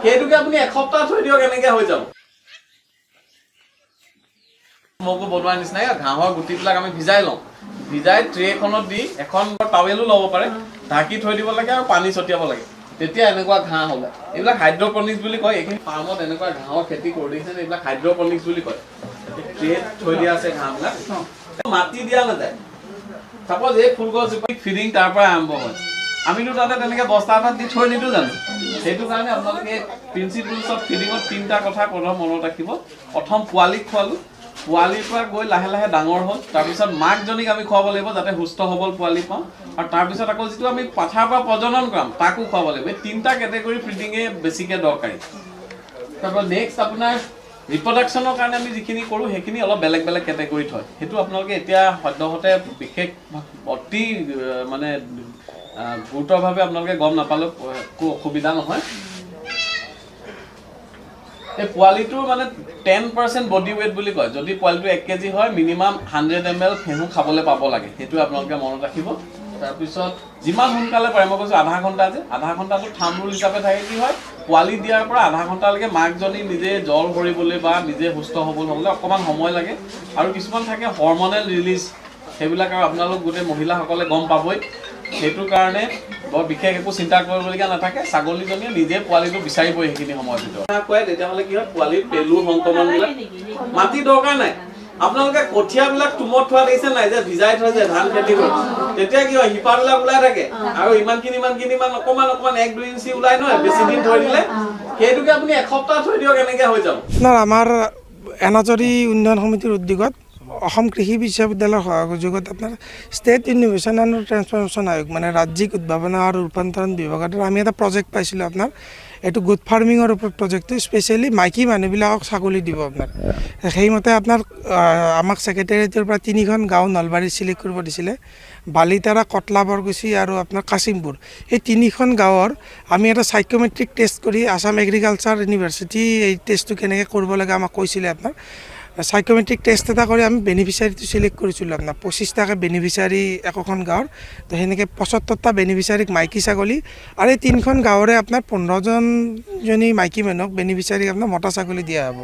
সেইটোকে আপুনি এসপ্তাহ থৈ দিয়ক এনেকৈ হৈ যাব। মগু বনোৱাৰ নিচিনাই ঘাঁহৰ গুটিবিলাক আমি ভিজাই লওঁ, ভিজাই ট্ৰেখনত দি এখন টাৱেলো ল'ব পাৰে, ঢাকি থৈ দিব লাগে আৰু পানী ছটিয়াব লাগে, তেতিয়া এনেকুৱা ঘাঁহ হ'লে। এইবিলাক হাইড্ৰপনিক্স বুলি কয়। এইখিনি ফাৰ্মত এনেকুৱা ঘাঁহৰ খেতি কৰি দিছে, এইবিলাক হাইড্ৰপনিক্স বুলি কয়। ট্ৰেত থৈ দিয়া আছে ঘাঁহবিলাক, মাটি দিয়া নাযায়। চাপ'জ এই ফুলগছজোপা ফিডিং তাৰ পৰা আৰম্ভ হয়, আমিতো তাতে তেনেকৈ বস্তা এটাত দি থৈ নিদিওঁ জানো। সেইটো কাৰণে আপোনালোকে প্ৰিন্সিপলছ অফ ফিডিঙত 3টা কথা মনত ৰাখিব। প্ৰথম পোৱালিক খোৱালোঁ, পোৱালিৰ পৰা গৈ লাহে লাহে ডাঙৰ হ'ল, তাৰপিছত মাকজনীক আমি খুৱাব লাগিব যাতে সুস্থ সবল পোৱালি পাওঁ, আৰু তাৰপিছত আকৌ যিটো আমি পাঠাৰ পৰা প্ৰজনন কৰাম তাকো খুৱাব লাগিব। এই 3টা কেটেগৰী ফিডিঙে বেছিকৈ দৰকাৰী। তাৰপৰা নেক্সট আপোনাৰ ৰিপ্ৰডাকশ্যনৰ কাৰণে আমি যিখিনি কৰোঁ সেইখিনি অলপ বেলেগ বেলেগ কেটেগৰীত হয়। সেইটো আপোনালোকে এতিয়া সদ্যহতে বিশেষ অতি মানে গুৰুতৰভাৱে আপোনালোকে গম নাপালেও একো অসুবিধা নহয়। এই পোৱালিটোৰ মানে 10% বডি ৱেইট বুলি কয়। যদি পোৱালিটো 1 কেজি হয়, মিনিমাম 100 ml ফেহু খাবলৈ পাব লাগে, সেইটো আপোনালোকে মনত ৰাখিব। তাৰপিছত যিমান সোনকালে পাৰে, মই কৈছোঁ আধা ঘণ্টা যে, আধা ঘণ্টাটো থাম্ব ৰুল হিচাপে থাকে। কি হয়, পোৱালি দিয়াৰ পৰা আধা ঘণ্টালৈকে মাকজনী নিজে জল ভৰিবলৈ বা নিজে সুস্থ হ'বলৈ অকণমান সময় লাগে। আৰু কিছুমান থাকে হৰমনেল ৰিলিজ, সেইবিলাক আৰু আপোনালোক গোটেই মহিলাসকলে গম পাবই। সেইটো কাৰণে বৰ বিশেষ একো চিন্তা কৰিবলগীয়া নাথাকে। ছাগলীজনীয়ে নিজে পোৱালিটো বিচাৰিবই সেইখিনি সময়ৰ ভিতৰত। কয় তেতিয়াহ'লে কি হয়, পোৱালিৰ পেলু সংক্ৰমণবিলাক মাটি দৰকাৰ নাই। আপোনালোকে কঠীয়াবিলাক তুমত থোৱা দেখিছে নাই, যে ভিজাই থৈ যায় ধান খেতি কৰি, তেতিয়া কি হয়, শিপাবিলাক ওলাই থাকে আৰু ইমানখিনি অকণমান 1-2 ইঞ্চি ওলাই নহয় বেছি দিন থৈ দিলে। সেইটোকে আপুনি এসপ্তাহ থৈ দিয়ক এনেকৈ হৈ যাব। আমাৰ এনাজৰী উন্নয়ন সমিতিৰ উদ্যোগত অসম কৃষি বিশ্ববিদ্যালয়ৰ সহযোগত আপোনাৰ ষ্টেট ইনোভেশ্যন এণ্ড ট্ৰেন্সফৰমেশ্যন আয়োগ, মানে ৰাজ্যিক উদ্ভাৱনা আৰু ৰূপান্তৰণ বিভাগৰ দ্বাৰা আমি এটা প্ৰজেক্ট পাইছিলোঁ আপোনাৰ। এইটো গুড ফাৰ্মিঙৰ ওপৰত প্ৰজেক্টটো, স্পেচিয়েলি মাইকী মানুহবিলাকক ছাগলী দিব আপোনাৰ। সেইমতে আপোনাৰ আমাক ছেক্ৰেটেৰিয়েটৰ পৰা 3খন গাঁও নলবাৰী চিলেক্ট কৰিব দিছিলে, বালিতাৰা, কটলা, বৰগুচি আৰু আপোনাৰ কাছিমপুৰ। এই 3খন গাঁৱৰ আমি এটা চাইক'মেট্ৰিক টেষ্ট কৰি, আছাম এগ্ৰিকালচাৰ ইউনিভাৰ্চিটি এই টেষ্টটো কেনেকৈ কৰিব লাগে আমাক কৈছিলে আপোনাৰ। চাইক'মেট্ৰিক টেষ্ট এটা কৰি আমি বেনিফিচিয়াৰীটো চিলেক্ট কৰিছিলোঁ আপোনাৰ। 25টাকৈ বেনিফিচিয়াৰী একোখন গাঁৱৰ, তো সেনেকৈ 75টা বেনিফিচিয়াৰীক মাইকী ছাগলী, আৰু এই 3খন গাঁৱৰে আপোনাৰ 15জনী মাইকী মানুহক বেনিফিচিয়াৰীক আপোনাৰ মতা ছাগলী দিয়া হ'ব।